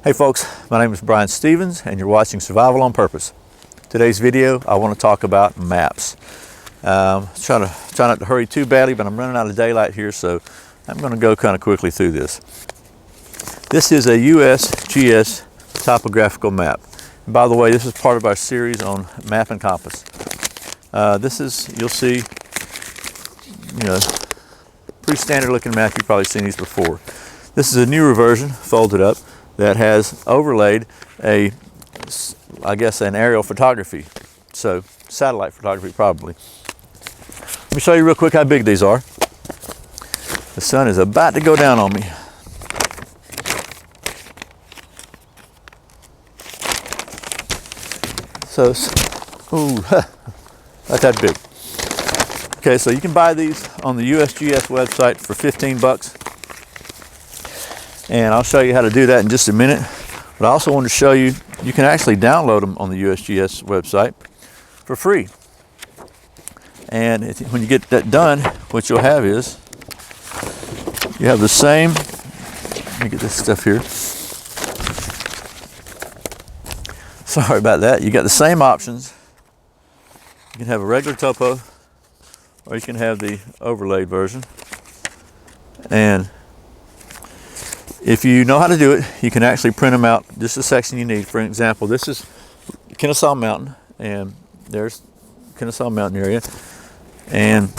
Hey folks, my name is Brian Stevens and you're watching Survival on Purpose. Today's video I want to talk about maps. Try not to hurry too badly, but I'm running out of daylight here, so I'm going to go kind of quickly through this. This is a USGS topographical map. And by the way, this is part of our series on map and compass. This is, you'll see, pretty standard looking map. You've probably seen these before. This is a newer version, folded up, that has overlaid I guess an aerial photography, so satellite photography probably. Let me show you real quick how big these are. The sun is about to go down on me. So, ooh, not that big. Okay, so you can buy these on the USGS website for 15 bucks. And I'll show you how to do that in just a minute. But I also want to show you, you can actually download them on the USGS website for free. And when you get that done, what you'll have is, you have the same, let me get this stuff here. Sorry about that. You got the same options. You can have a regular topo, or you can have the overlaid version. And if you know how to do it, you can actually print them out, just the section you need. For example, this is Kennesaw Mountain, and there's Kennesaw Mountain area. And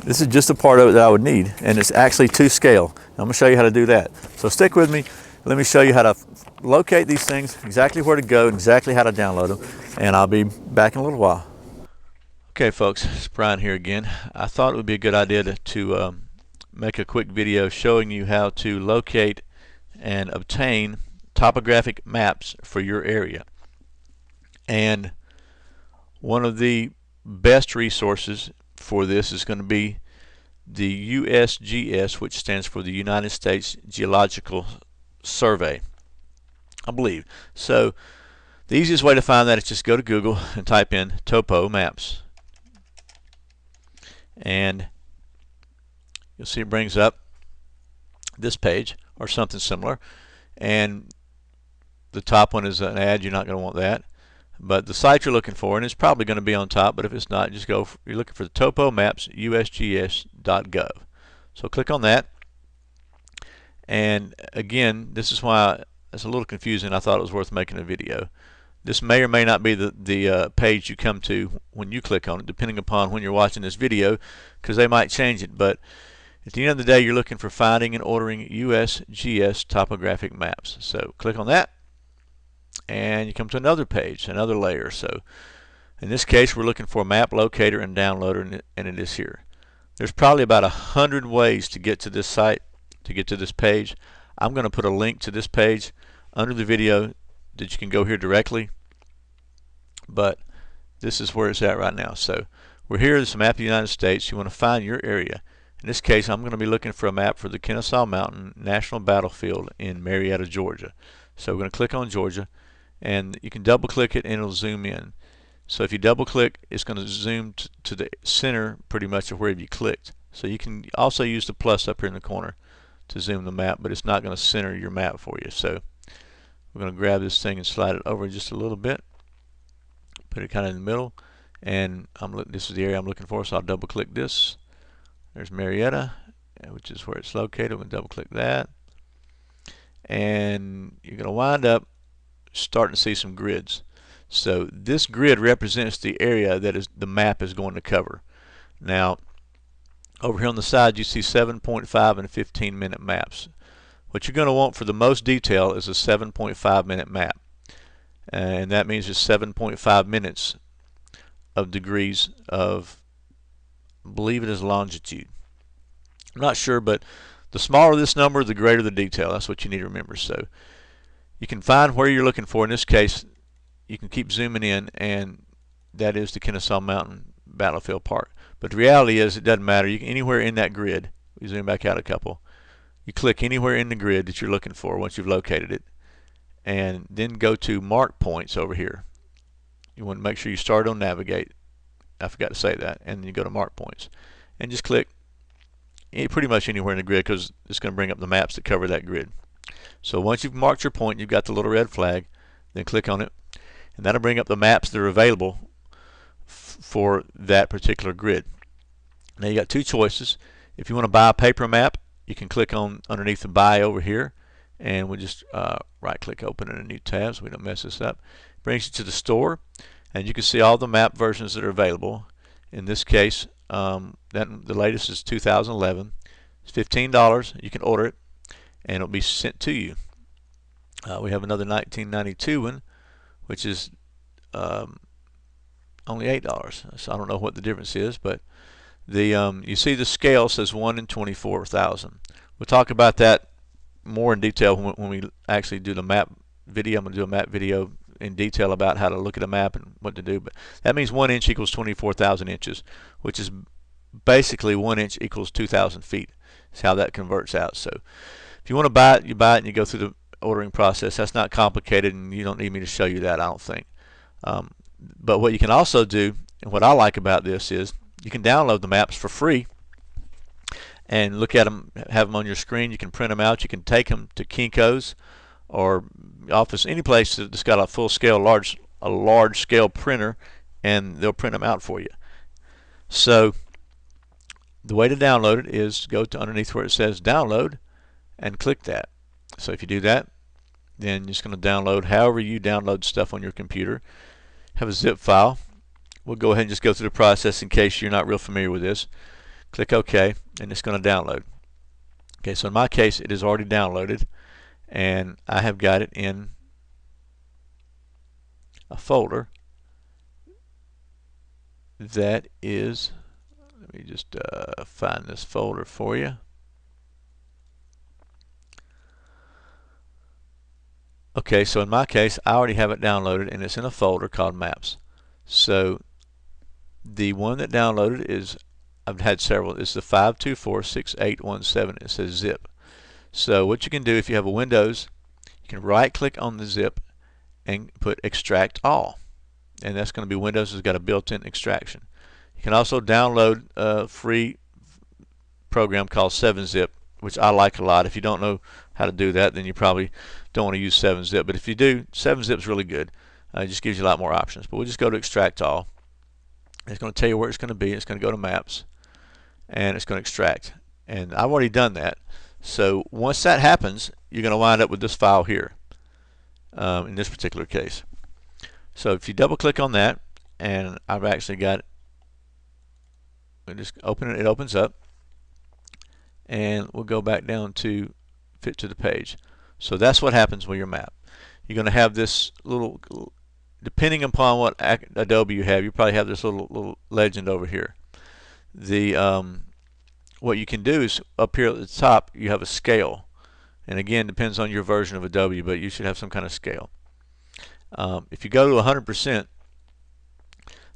this is just a part of it that I would need, and it's actually to scale. I'm gonna show you how to do that. So stick with me. Let me show you how to locate these things, exactly where to go, and exactly how to download them, and I'll be back in a little while. Okay folks, it's Brian here again. I thought it would be a good idea to make a quick video showing you how to locate and obtain topographic maps for your area. And one of the best resources for this is going to be the USGS, which stands for the United States Geological Survey, I believe. So the easiest way to find that is just go to Google and type in Topo Maps, and you'll see it brings up this page or something similar, and the top one is an ad. You're not going to want that, but the site you're looking for, and it's probably going to be on top, but if it's not, just go you're looking for the Topo Maps USGS.gov. So click on that, and again, this is why it's a little confusing. I thought it was worth making a video. This may or may not be the page you come to when you click on it, depending upon when you're watching this video, because they might change it. But at the end of the day, you're looking for finding and ordering USGS topographic maps. So click on that, and you come to another page, another layer. So in this case, we're looking for Map Locator and Downloader, and it is here. There's probably about 100 ways to get to this site, to get to this page. I'm going to put a link to this page under the video that you can go here directly, but this is where it's at right now. So we're here. This is a map of the United States. You want to find your area. In this case, I'm going to be looking for a map for the Kennesaw Mountain National Battlefield in Marietta, Georgia. So we're going to click on Georgia, and you can double click it and it'll zoom in. So if you double click, it's going to zoom to the center pretty much of wherever you clicked. So you can also use the plus up here in the corner to zoom the map, but it's not going to center your map for you. So we're going to grab this thing and slide it over just a little bit, put it kind of in the middle, and this is the area I'm looking for, so I'll double click this. There's Marietta, which is where it's located. We're going to double click that, and you're going to wind up starting to see some grids. So this grid represents the area that the map is going to cover. Now over here on the side you see 7.5 and 15-minute maps. What you're going to want for the most detail is a 7.5-minute map, and that means it's 7.5 minutes of degrees of, I believe it is longitude. I'm not sure, but the smaller this number, the greater the detail. That's what you need to remember. So you can find where you're looking for. In this case, you can keep zooming in, and that is the Kennesaw Mountain Battlefield Park. But the reality is it doesn't matter. You can anywhere in that grid. We zoom back out a couple. You click anywhere in the grid that you're looking for once you've located it, and then go to Mark Points over here. You want to make sure you start on Navigate. I forgot to say that. And then you go to Mark Points, and just click pretty much anywhere in the grid, because it's going to bring up the maps that cover that grid. So once you've marked your point, you've got the little red flag, then click on it, and that'll bring up the maps that are available for that particular grid. Now you got two choices. If you want to buy a paper map, you can click on underneath the buy over here, and we'll just right click open in a new tab so we don't mess this up. It brings you to the store, and you can see all the map versions that are available. In this case, the latest is 2011. It's $15. You can order it, and it'll be sent to you. We have another 1992 one, which is only $8. So I don't know what the difference is, but you see the scale says 1 in 24,000. We'll talk about that more in detail when we actually do the map video. I'm going to do a map video in detail about how to look at a map and what to do. But that means 1 inch equals 24,000 inches, which is basically 1 inch equals 2,000 feet. That's how that converts out. So if you want to buy it, you buy it and you go through the ordering process. That's not complicated, and you don't need me to show you that, I don't think. But what you can also do, and what I like about this, is you can download the maps for free and look at them, have them on your screen. You can print them out. You can take them to Kinko's or Office, any place that's got a full-scale, large-scale printer, and they'll print them out for you. So the way to download it is to go to underneath where it says download and click that. So if you do that, then it's going to download however you download stuff on your computer. Have a zip file. We'll go ahead and just go through the process in case you're not real familiar with this. Click OK, and it's going to download. Okay, so in my case, it is already downloaded, and I have got it in a folder that is, let me just find this folder for you. Okay, so in my case, I already have it downloaded, and it's in a folder called Maps. So the one that downloaded is, I've had several, it's the 5246817. It says zip. So what you can do if you have a Windows, you can right click on the zip and put extract all, and that's going to be Windows has got a built-in extraction. You can also download a free program called 7-zip, which I like a lot. If you don't know how to do that, then you probably don't want to use 7-zip, but if you do, 7-zip is really good. It just gives you a lot more options. But we'll just go to extract all. It's going to tell you where it's going to be. It's going to go to maps, and it's going to extract, and I've already done that. So once that happens, you're going to wind up with this file here in this particular case. So if you double click on that, and I've actually got it, we'll just open it. It opens up, and we'll go back down to fit to the page. So that's what happens with your map. You're going to have this little, depending upon what Adobe you have, you probably have this little legend over here. What you can do is up here at the top you have a scale, and again depends on your version of Adobe, but you should have some kind of scale. If you go to 100%,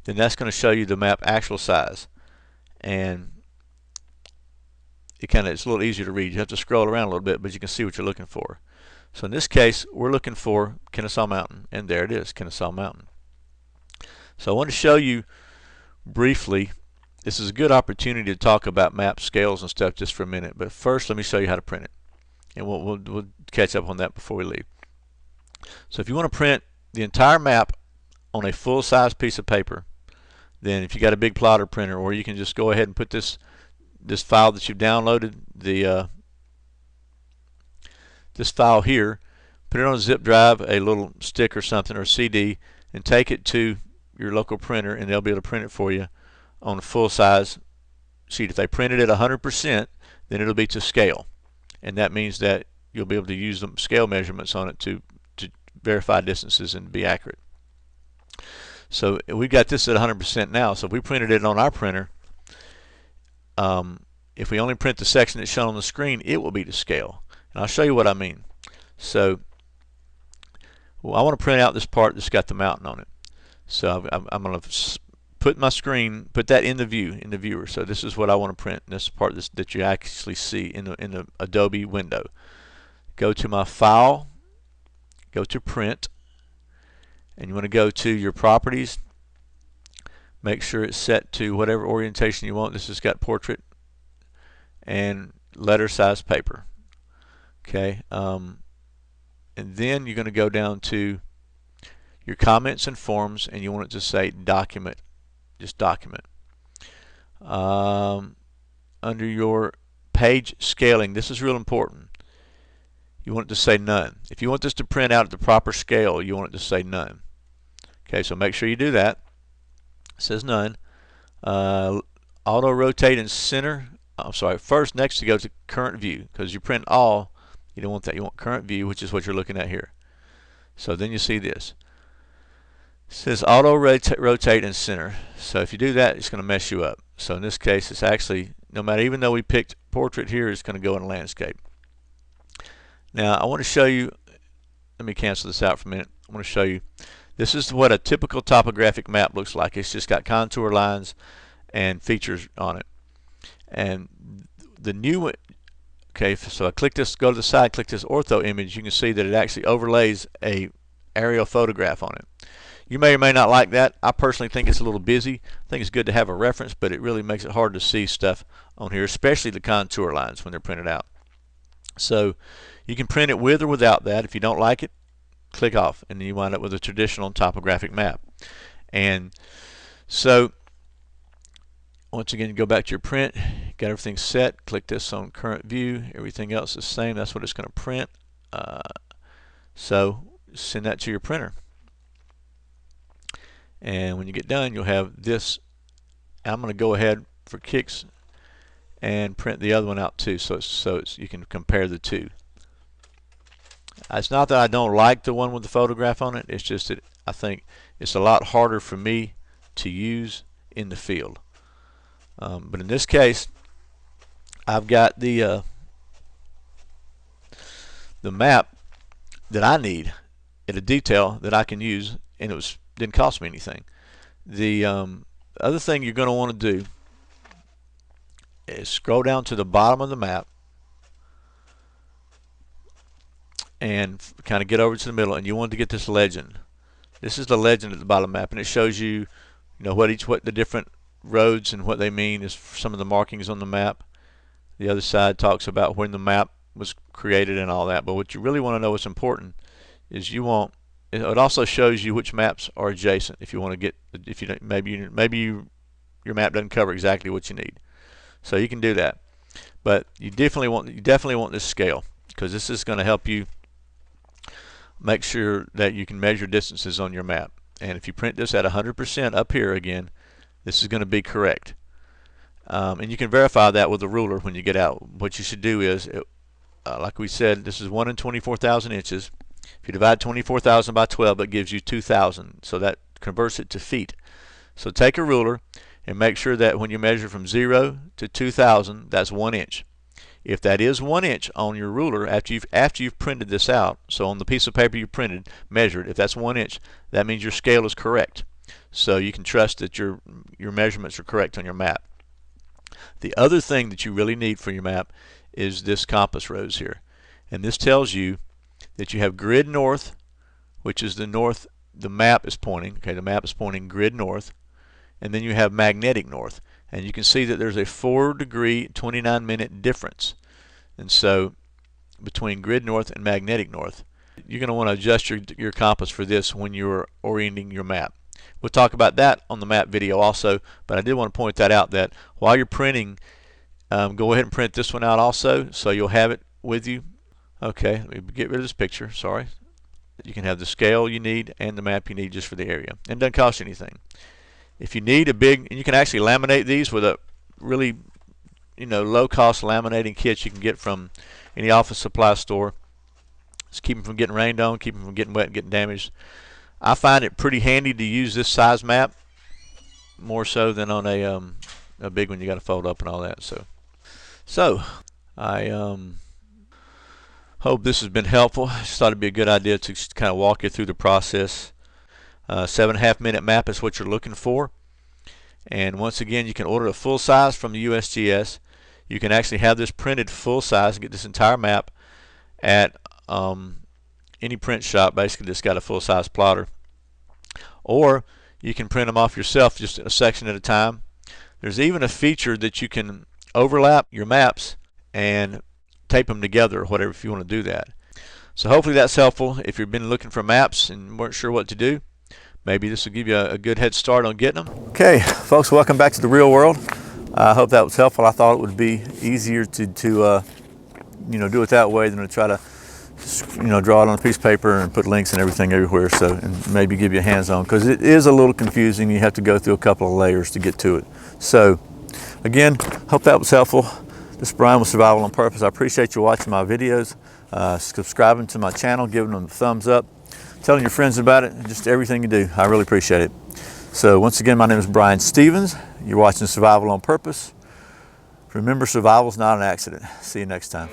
then that's going to show you the map actual size, and it's a little easier to read. You have to scroll around a little bit, but you can see what you're looking for. So in this case, we're looking for Kennesaw Mountain, and there it is, Kennesaw Mountain. So I want to show you briefly. This is a good opportunity to talk about map scales and stuff just for a minute, but first let me show you how to print it, and we'll catch up on that before we leave. So if you want to print the entire map on a full-size piece of paper, then if you got a big plotter printer, or you can just go ahead and put this file that you've downloaded, this file here, put it on a zip drive, a little stick or something, or CD, and take it to your local printer, and they'll be able to print it for you on a full-size sheet. If they print it at 100%, then it'll be to scale, and that means that you'll be able to use the scale measurements on it to verify distances and be accurate. So we've got this at 100% now, so if we printed it on our printer, if we only print the section that's shown on the screen, it will be to scale, and I'll show you what I mean. So I want to print out this part that's got the mountain on it, so I'm going to put my screen, put that in the viewer. So this is what I want to print, and this is the part that you actually see in the Adobe window. Go to my file, go to print, and you want to go to your properties. Make sure it's set to whatever orientation you want. This has got portrait and letter size paper. Okay, and then you're going to go down to your comments and forms, and you want it to say document, just document. Under your page scaling, this is real important. You want it to say none. If you want this to print out at the proper scale, you want it to say none. Okay, so make sure you do that. It says none. Auto rotate and center. I'm sorry, first next to go to current view, because you print all, you don't want that. You want current view, which is what you're looking at here. So then you see this. It says auto rotate and center. So if you do that, it's going to mess you up. So in this case, it's actually, no matter, even though we picked portrait here, it's going to go in landscape. Now I want to show you, let me cancel this out for a minute. I want to show you, this is what a typical topographic map looks like. It's just got contour lines and features on it. And the new one, okay, so I click this, go to the side, click this ortho image, you can see that it actually overlays a aerial photograph on it. You may or may not like that. I personally think it's a little busy. I think it's good to have a reference, but it really makes it hard to see stuff on here, especially the contour lines when they're printed out. So you can print it with or without that. If you don't like it, click off, and then you wind up with a traditional topographic map. And so once again, you go back to your print, got everything set, click this on current view, everything else is the same. That's what it's going to print. So send that to your printer. And when you get done, you'll have this. I'm going to go ahead for kicks and print the other one out too, so you can compare the two. It's not that I don't like the one with the photograph on it, it's just that I think it's a lot harder for me to use in the field. But in this case, I've got the map that I need in a detail that I can use, and it didn't cost me anything. The other thing you're going to want to do is scroll down to the bottom of the map and kind of get over to the middle, and you want to get this legend. This is the legend at the bottom of the map, and it shows you, what the different roads and what they mean is some of the markings on the map. The other side talks about when the map was created and all that. But what you really want to know, what's important, is it also shows you which maps are adjacent. If you want to get, if you don't, maybe your map doesn't cover exactly what you need, so you can do that. But you definitely want this scale, because this is going to help you make sure that you can measure distances on your map. And if you print this at 100% up here again, this is going to be correct. And you can verify that with a ruler when you get out. What you should do is, like we said, this is 1 in 24,000 inches. If you divide 24,000 by 12, it gives you 2,000. So that converts it to feet. So take a ruler and make sure that when you measure from 0 to 2,000, that's 1 inch. If that is 1 inch on your ruler after you've printed this out, so on the piece of paper you printed, measured, if that's 1 inch, that means your scale is correct. So you can trust that your measurements are correct on your map. The other thing that you really need for your map is this compass rose here. And this tells you that you have grid north, which is the north the map is pointing. Okay, the map is pointing grid north. And then you have magnetic north. And you can see that there's a 4-degree, 29-minute difference. And so between grid north and magnetic north, you're going to want to adjust your compass for this when you're orienting your map. We'll talk about that on the map video also, but I did want to point that out, that while you're printing, go ahead and print this one out also, so you'll have it with you. Okay, let me get rid of this picture, sorry. You can have the scale you need and the map you need just for the area. And it doesn't cost you anything. If you need a big, and you can actually laminate these with a really, low-cost laminating kits you can get from any office supply store. Just keep them from getting rained on, keep them from getting wet and getting damaged. I find it pretty handy to use this size map, more so than on a big one you got to fold up and all that. So I hope this has been helpful. I just thought it'd be a good idea to kind of walk you through the process. 7.5 minute map is what you're looking for. And once again, you can order a full size from the USGS. You can actually have this printed full size and get this entire map at any print shop basically that's got a full size plotter. Or you can print them off yourself, just a section at a time. There's even a feature that you can overlap your maps and tape them together or whatever if you want to do that. So hopefully that's helpful. If you've been looking for maps and weren't sure what to do, maybe this will give you a good head start on getting them. Okay, folks, welcome back to the real world. I hope that was helpful. I thought it would be easier to do it that way than to try to draw it on a piece of paper and put links and everything everywhere. So, and maybe give you a hands-on, because it is a little confusing. You have to go through a couple of layers to get to it. So, again, hope that was helpful. This is Brian with Survival on Purpose. I appreciate you watching my videos, subscribing to my channel, giving them a thumbs up, telling your friends about it, just everything you do. I really appreciate it. So once again, my name is Brian Stevens. You're watching Survival on Purpose. Remember, survival is not an accident. See you next time.